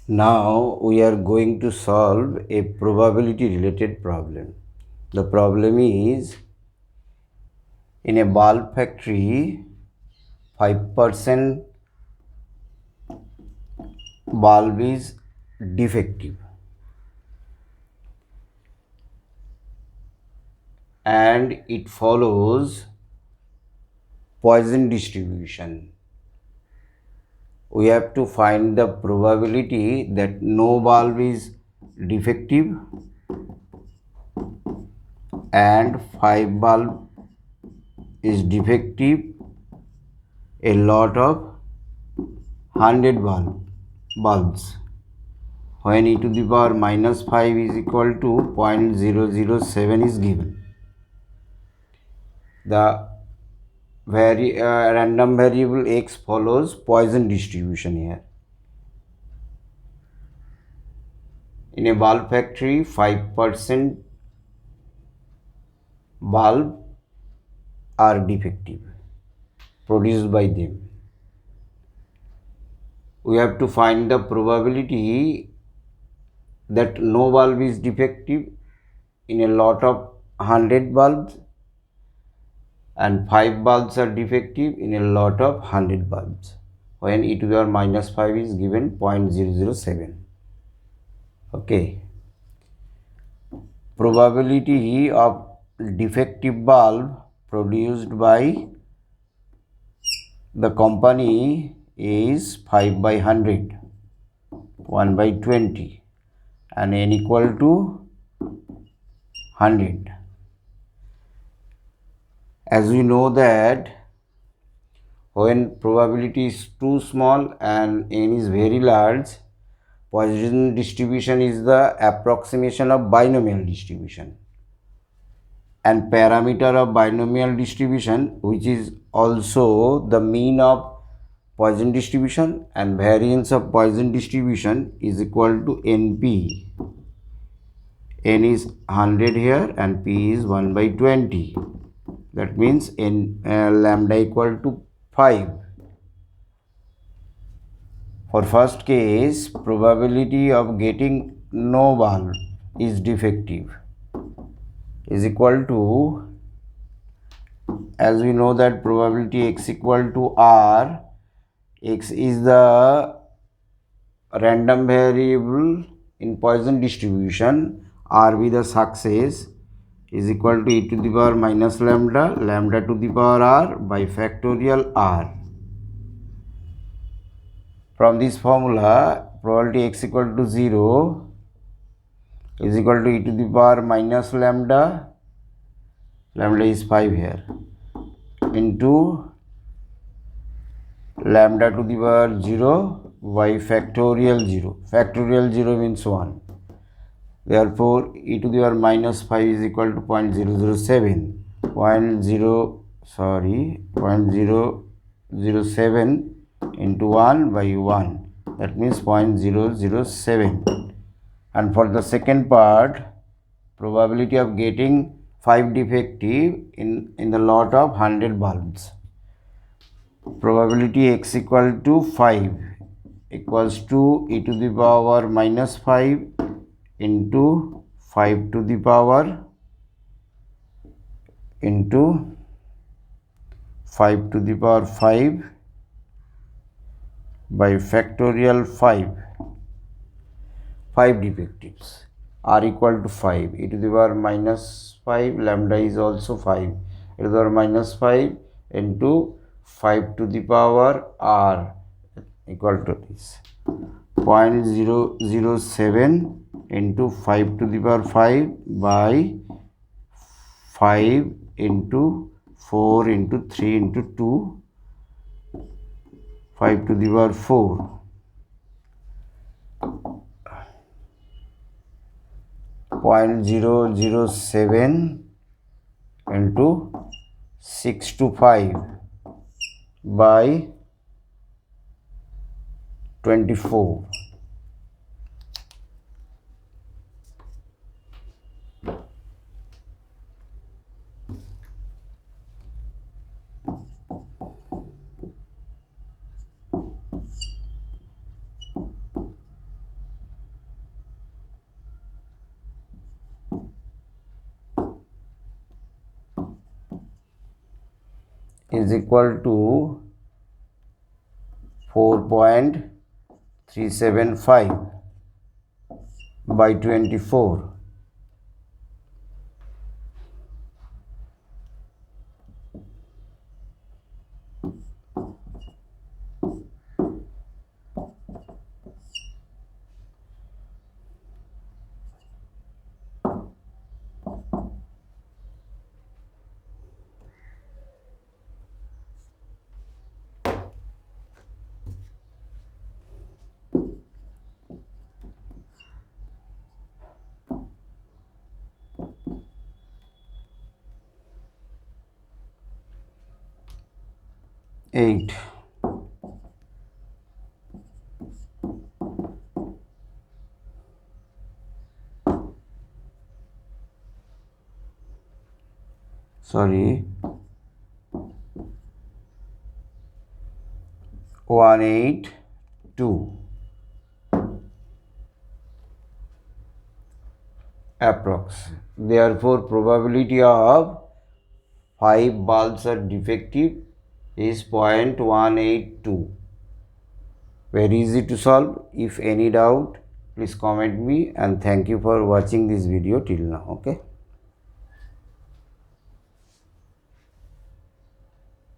Now we are going to solve a probability related problem. The problem is, in a bulb factory, 5% bulb is defective and it follows Poisson distribution. We have to find the probability that no bulb is defective and 5 bulb is defective, a lot of 100 bulbs, when e to the power minus 5 is equal to 0.007 is given. The random variable x follows Poisson distribution here. In a bulb factory, 5% bulb are defective produced by them. We have to find the probability that no bulb is defective in a lot of 100 bulbs and 5 bulbs are defective in a lot of 100 bulbs when e to the power minus 5 is given 0.007. Okay. Probability of defective bulb produced by the company is 5 by 100, 1 by 20 and n equal to 100. As we know that when probability is too small and n is very large, Poisson distribution is the approximation of binomial distribution, and parameter of binomial distribution, which is also the mean of Poisson distribution and variance of Poisson distribution, is equal to NP. N is 100 here and P is 1 by 20. That means lambda equal to 5. For first case, probability of getting no bulb is defective is equal to, as we know that probability x equal to r, x is the random variable in Poisson distribution, r be the success, is equal to e to the power minus lambda, lambda to the power r by factorial r. From this formula, probability x equal to 0 is equal to e to the power minus lambda, lambda is 5 here, into lambda to the power 0 by factorial 0. Factorial 0 means 1. Therefore, e to the power minus 5 is equal to 0.007. 0.007 into 1 by 1. That means 0.007. And for the second part, probability of getting 5 defective in the lot of 100 bulbs. Probability x equal to 5 equals to e to the power minus 5 into 5 to the power into 5 to the power 5 by factorial 5. 5 defectives are equal to 5. E to the power minus 5, lambda is also 5. E to the power minus 5 into 5 to the power r equal to this 0.007 into 5 to the power 5 by 5 into 4 into 3 into 2, 5 to the power 4. 0.007 into 6 to 5 by 24. is equal to 4.375 by 24. 8. Sorry, 182 approx. Therefore, probability of 5 bulbs are defective is 0.182. Very easy to solve. If any doubt, please comment me, and thank you for watching this video till now. Okay.